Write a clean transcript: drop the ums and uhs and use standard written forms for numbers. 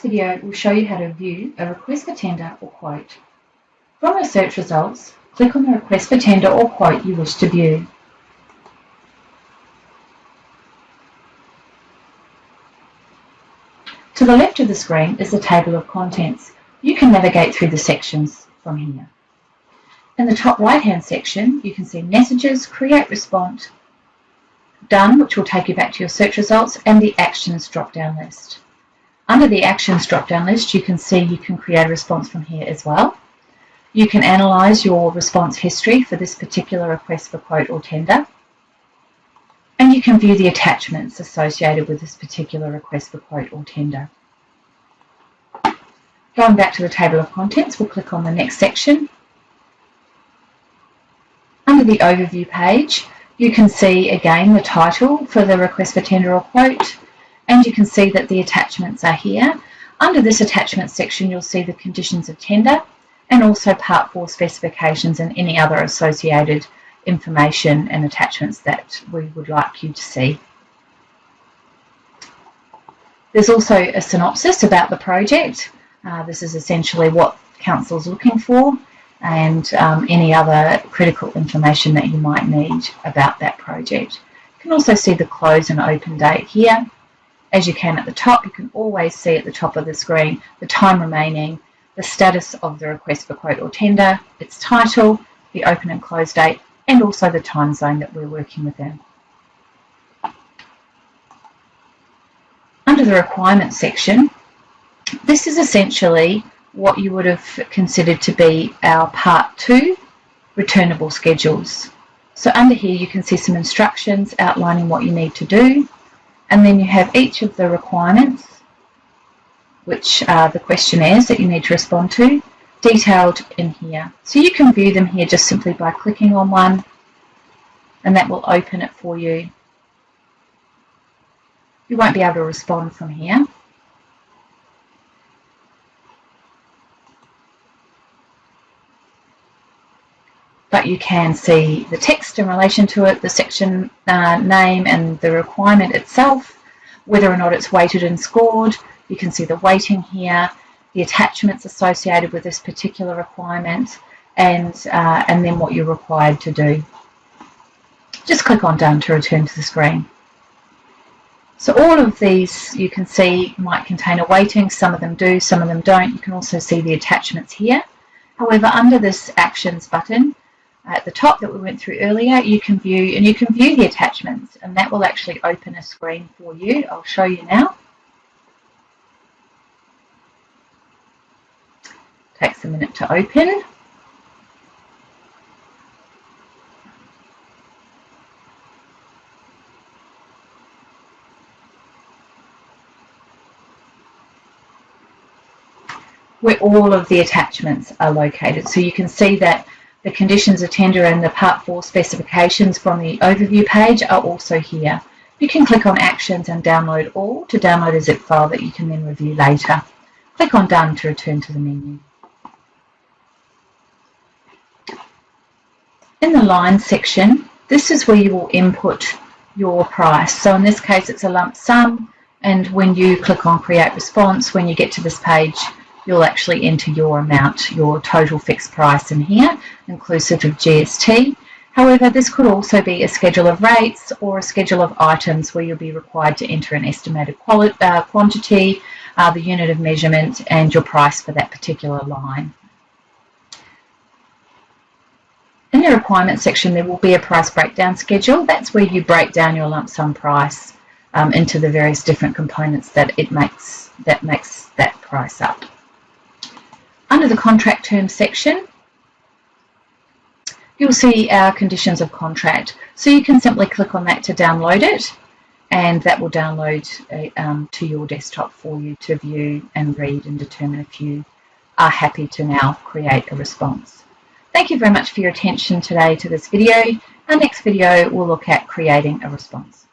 This video will show you how to view a request for tender or quote. From your search results, click on the request for tender or quote you wish to view. To the left of the screen is the table of contents. You can navigate through the sections from here. In the top right-hand section, you can see Messages, Create Response, Done, which will take you back to your search results, and the Actions drop-down list. Under the Actions drop-down list, you can see you can create a response from here as well. You can analyse your response history for this particular request for quote or tender. And you can view the attachments associated with this particular request for quote or tender. Going back to the table of contents, we'll click on the next section. Under the overview page, you can see again the title for the request for tender or quote, and you can see that the attachments are here. Under this attachment section, you'll see the conditions of tender and also Part 4 specifications and any other associated information and attachments that we would like you to see. There's also a synopsis about the project. This is essentially what Council's looking for, and any other critical information that you might need about that project. You can also see the close and open date here. As you can at the top, you can always see at the top of the screen the time remaining, the status of the request for quote or tender, its title, the open and close date, and also the time zone that we're working within. Under the requiremements section, this is essentially what you would have considered to be our Part 2 returnable schedules. So under here you can see some instructions outlining what you need to do, and then you have each of the requirements, which are the questionnaires that you need to respond to, detailed in here. So you can view them here just simply by clicking on one, and that will open it for you. You won't be able to respond from here. But you can see the text in relation to it, the section name and the requirement itself, whether or not it's weighted and scored. You can see the weighting here, the attachments associated with this particular requirement, and then what you're required to do. Just click on Done to return to the screen. So all of these you can see might contain a weighting. Some of them do, some of them don't. You can also see the attachments here. However, under this Actions button, at the top that we went through earlier, you can view the attachments, and that will actually open a screen for you. I'll show you now. Takes a minute to open. Where all of the attachments are located. So you can see that the conditions of tender and the Part 4 specifications from the overview page are also here. You can click on Actions and download all to download a zip file that you can then review later. Click on Done to return to the menu. In the line section, this is where you will input your price. So in this case, it's a lump sum, and when you click on Create Response, when you get to this page, you'll actually enter your amount, your total fixed price in here, inclusive of GST. However, this could also be a schedule of rates or a schedule of items where you'll be required to enter an estimated quantity, the unit of measurement, and your price for that particular line. In the requirements section, there will be a price breakdown schedule. That's where you break down your lump sum price into the various different components that makes that price up. Under the contract terms section, you'll see our conditions of contract. So you can simply click on that to download it, and that will download to your desktop for you to view and read and determine if you are happy to now create a response. Thank you very much for your attention today to this video. Our next video will look at creating a response.